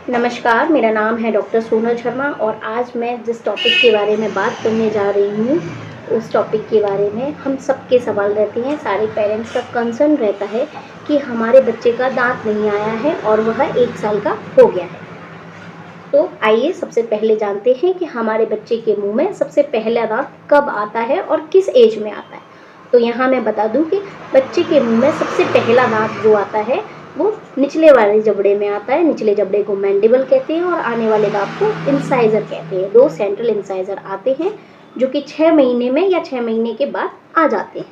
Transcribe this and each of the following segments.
नमस्कार, मेरा नाम है डॉक्टर सोनल शर्मा और आज मैं जिस टॉपिक के बारे में बात करने जा रही हूँ, उस टॉपिक के बारे में हम सबके सवाल रहते हैं, सारे पेरेंट्स का कंसर्न रहता है कि हमारे बच्चे का दाँत नहीं आया है और वह 1 साल का हो गया है। तो आइए सबसे पहले जानते हैं कि हमारे बच्चे के मुँह में सबसे पहला दाँत कब आता है और किस एज में आता है। तो यहाँ मैं बता दूँ कि बच्चे के मुँह में सबसे पहला दाँत जो आता है वो निचले वाले जबड़े में आता है। निचले जबड़े को मैंडिबल कहते हैं और आने वाले दाँत को इंसाइज़र कहते हैं। 2 सेंट्रल इंसाइज़र आते हैं जो कि 6 महीने में या 6 महीने के बाद आ जाते हैं।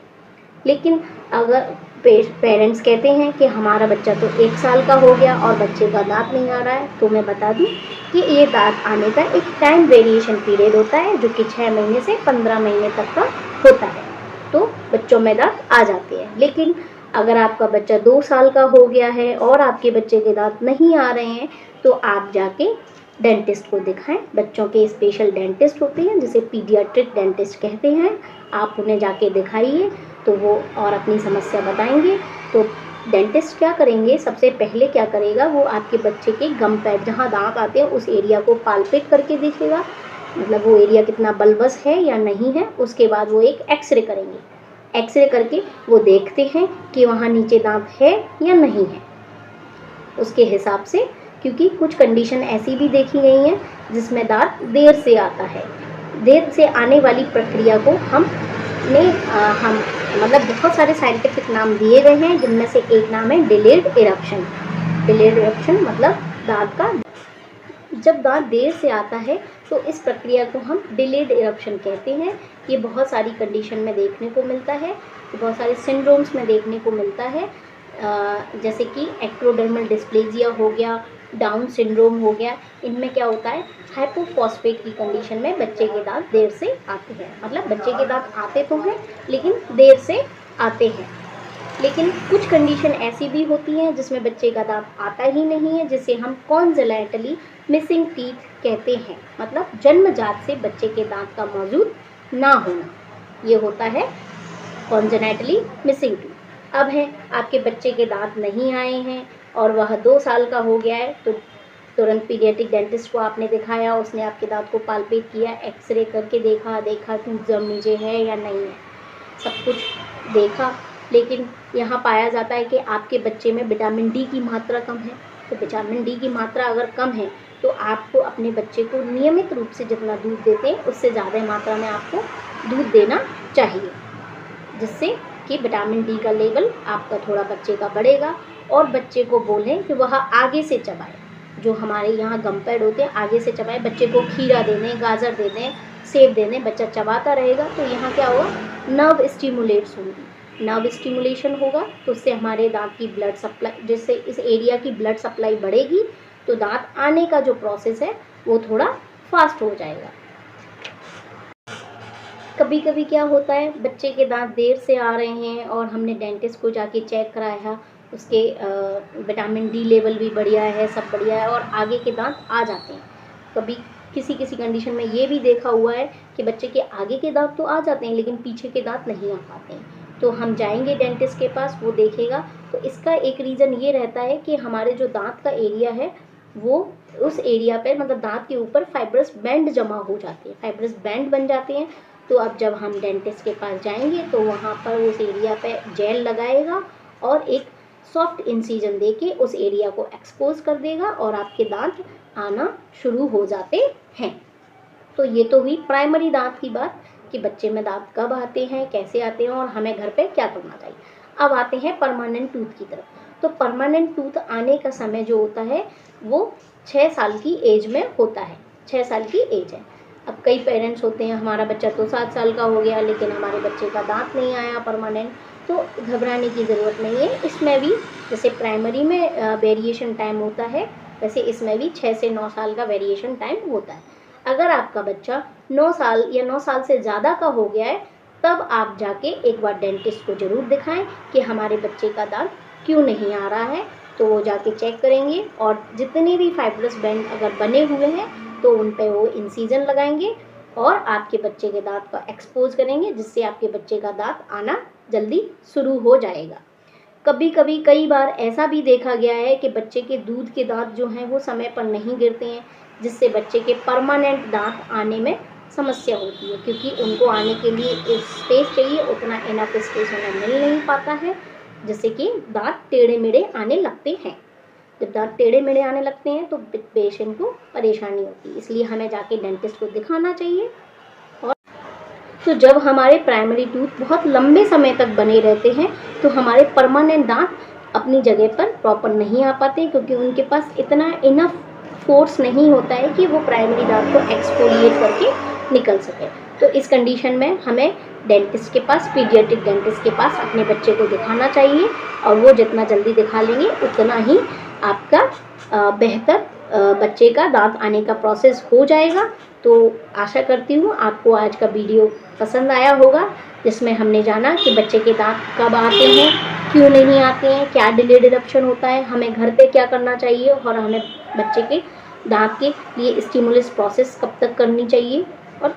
लेकिन अगर पेरेंट्स कहते हैं कि हमारा बच्चा तो 1 साल का हो गया और बच्चे का दाँत नहीं आ रहा है, तो मैं बता दूँ कि ये दाँत आने का एक टाइम वेरिएशन पीरियड होता है जो कि 6 महीने से 15 महीने तक का होता है। तो बच्चों में दाँत आ जाते हैं। लेकिन अगर आपका बच्चा 2 साल का हो गया है और आपके बच्चे के दाँत नहीं आ रहे हैं, तो आप जाके डेंटिस्ट को दिखाएं। बच्चों के स्पेशल डेंटिस्ट होते हैं जिसे पीडियाट्रिक डेंटिस्ट कहते हैं। आप उन्हें जाके दिखाइए तो वो और अपनी समस्या बताएंगे। तो डेंटिस्ट क्या करेंगे, सबसे पहले क्या करेगा, वो आपके बच्चे के गम पैड जहाँ दाँत आते हैं उस एरिया को पाल्पेट करके देखेगा, मतलब वो एरिया कितना बल्बस है या नहीं है। उसके बाद वो एक एक्सरे करेंगे। एक्सरे करके वो देखते हैं कि वहाँ नीचे दाँत है या नहीं है। उसके हिसाब से, क्योंकि कुछ कंडीशन ऐसी भी देखी गई हैं जिसमें दाँत देर से आता है। देर से आने वाली प्रक्रिया को हम मतलब बहुत सारे साइंटिफिक नाम दिए गए हैं, जिनमें से एक नाम है डिलेड इरप्शन। डिलेड इरप्शन मतलब दाँत का जब दाँत देर से आता है तो इस प्रक्रिया को हम डिलेड इरप्शन कहते हैं। ये बहुत सारी कंडीशन में देखने को मिलता है, बहुत सारे सिंड्रोम्स में देखने को मिलता है, जैसे कि एक्टोडर्मल डिस्प्लेजिया हो गया, डाउन सिंड्रोम हो गया। इनमें क्या होता है, हाइपोफॉस्फेट की कंडीशन में बच्चे के दाँत देर से आते हैं। मतलब बच्चे के दाँत आते तो हैं लेकिन देर से आते हैं। लेकिन कुछ कंडीशन ऐसी भी होती हैं जिसमें बच्चे का दाँत आता ही नहीं है, जिसे हम कॉन्जेनिटली मिसिंग टीथ कहते हैं। मतलब जन्मजात से बच्चे के दाँत का मौजूद ना होना, ये होता है कॉन्जेनिटली मिसिंग टीथ। अब है आपके बच्चे के दाँत नहीं आए हैं और वह 2 साल का हो गया है, तो तुरंत पीडियाट्रिक डेंटिस्ट को आपने दिखाया, उसने आपके दाँत को पाल्पेट किया, एक्सरे करके देखा कि जम नीचे है या नहीं है, सब कुछ देखा। लेकिन यहाँ पाया जाता है कि आपके बच्चे में विटामिन डी की मात्रा कम है। तो विटामिन डी की मात्रा अगर कम है तो आपको अपने बच्चे को नियमित रूप से जितना दूध देते हैं उससे ज़्यादा मात्रा में आपको दूध देना चाहिए, जिससे कि विटामिन डी का लेवल आपका थोड़ा बच्चे का बढ़ेगा। और बच्चे को बोलें कि वह आगे से चबाए, जो हमारे यहाँ गम पैड होते हैं आगे से चबाए। बच्चे को खीरा दे दें, गाजर दे दें, सेब दे दें, बच्चा चबाता रहेगा तो यहाँ क्या होगा, नर्व स्टिमुलेट्स होंगी, नर्व स्टिमुलेशन होगा तो उससे हमारे दांत की ब्लड सप्लाई, जिससे इस एरिया की ब्लड सप्लाई बढ़ेगी तो दांत आने का जो प्रोसेस है वो थोड़ा फास्ट हो जाएगा। कभी कभी क्या होता है, बच्चे के दांत देर से आ रहे हैं और हमने डेंटिस्ट को जाके चेक कराया, उसके विटामिन डी लेवल भी बढ़िया है, सब बढ़िया है और आगे के दांत आ जाते हैं। कभी किसी किसी कंडीशन में ये भी देखा हुआ है कि बच्चे के आगे के दांत तो आ जाते हैं लेकिन पीछे के दांत नहीं आ पाते हैं। तो हम जाएंगे डेंटिस्ट के पास, वो देखेगा। तो इसका एक रीज़न ये रहता है कि हमारे जो दांत का एरिया है वो उस एरिया पे, मतलब दांत के ऊपर फाइब्रस बैंड जमा हो जाते हैं, फाइब्रस बैंड बन जाते हैं। तो अब जब हम डेंटिस्ट के पास जाएंगे तो वहाँ पर उस एरिया पे जेल लगाएगा और एक सॉफ्ट इंसिजन देके उस एरिया को एक्सपोज कर देगा और आपके दांत आना शुरू हो जाते हैं। तो ये तो हुई प्राइमरी दांत की बात कि बच्चे में दांत कब आते हैं, कैसे आते हैं और हमें घर पे क्या करना चाहिए। अब आते हैं परमानेंट टूथ की तरफ। तो परमानेंट टूथ आने का समय जो होता है वो 6 साल की एज में होता है। 6 साल की एज है। अब कई पेरेंट्स होते हैं, हमारा बच्चा तो 7 साल का हो गया लेकिन हमारे बच्चे का दांत नहीं आया परमानेंट, तो घबराने की ज़रूरत नहीं है। इसमें भी जैसे प्राइमरी में वेरिएशन टाइम होता है, वैसे इसमें भी 6 से 9 साल का वेरिएशन टाइम होता है। अगर आपका बच्चा 9 साल या 9 साल से ज़्यादा का हो गया है, तब आप जाके एक बार डेंटिस्ट को ज़रूर दिखाएं कि हमारे बच्चे का दांत क्यों नहीं आ रहा है। तो वो जाके चेक करेंगे और जितने भी फाइब्रस बैंड अगर बने हुए हैं तो उन पे वो इंसिजन लगाएंगे और आपके बच्चे के दांत को एक्सपोज करेंगे, जिससे आपके बच्चे का दांत आना जल्दी शुरू हो जाएगा। कभी कभी कई बार ऐसा भी देखा गया है कि बच्चे के दूध के दांत जो हैं वो समय पर नहीं गिरते हैं, जिससे बच्चे के परमानेंट दांत आने में समस्या होती है, क्योंकि उनको आने के लिए स्पेस चाहिए, उतना इनफ स्पेस उन्हें मिल नहीं पाता है, जिससे कि दांत टेढ़े मेढ़े आने लगते हैं। जब दांत टेढ़े मेढ़े आने लगते हैं तो पेशेंट को परेशानी होती है, इसलिए हमें जाके डेंटिस्ट को दिखाना चाहिए। और तो जब हमारे प्राइमरी टूथ बहुत लंबे समय तक बने रहते हैं तो हमारे परमानेंट दांत अपनी जगह पर प्रॉपर नहीं आ पाते, क्योंकि उनके पास इतना इनफ फोर्स नहीं होता है कि वो प्राइमरी दांत को एक्सफोलिएट करके निकल सके। तो इस कंडीशन में हमें डेंटिस्ट के पास, पीडियाट्रिक डेंटिस्ट के पास अपने बच्चे को दिखाना चाहिए, और वो जितना जल्दी दिखा लेंगे उतना ही आपका बेहतर बच्चे का दांत आने का प्रोसेस हो जाएगा। तो आशा करती हूँ आपको आज का वीडियो पसंद आया होगा, जिसमें हमने जाना कि बच्चे के दांत कब आते हैं, क्यों नहीं आते हैं, क्या डिलेड इरप्शन होता है, हमें घर पे क्या करना चाहिए, और हमें बच्चे के दांत के लिए स्टिमुलस प्रोसेस कब तक करनी चाहिए। और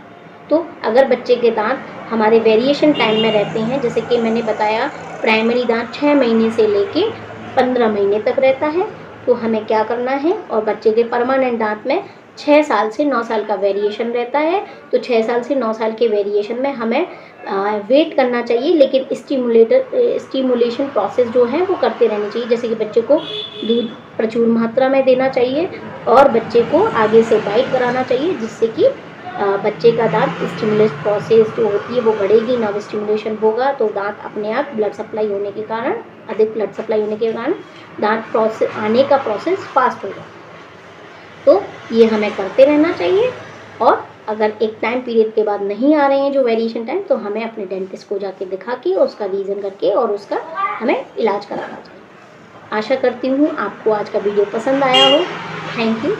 तो अगर बच्चे के दांत हमारे वेरिएशन टाइम में रहते हैं, जैसे कि मैंने बताया प्राइमरी दांत 6 महीने से लेके 15 महीने तक रहता है, तो हमें क्या करना है। और बच्चे के परमानेंट दांत में 6 साल से 9 साल का वेरिएशन रहता है, तो 6 साल से 9 साल के वेरिएशन में हमें वेट करना चाहिए, लेकिन स्टिमुलेशन प्रोसेस जो है वो करते रहनी चाहिए। जैसे कि बच्चे को दूध प्रचुर मात्रा में देना चाहिए और बच्चे को आगे से बाइट कराना चाहिए, जिससे कि बच्चे का दांत स्टिमुलेट प्रोसेस जो होती है वो बढ़ेगी, नर्व स्टिमुलेशन होगा, तो दांत अपने आप ब्लड सप्लाई होने के कारण, अधिक ब्लड सप्लाई होने के कारण दांत प्रोसेस आने का प्रोसेस फास्ट होगा। तो ये हमें करते रहना चाहिए। और अगर एक टाइम पीरियड के बाद नहीं आ रहे हैं जो वेरिएशन टाइम, तो हमें अपने डेंटिस्ट को जाके दिखा के उसका रीज़न करके और उसका हमें इलाज कराना चाहिए। आशा करती हूँ आपको आज का वीडियो पसंद आया हो। Thank you.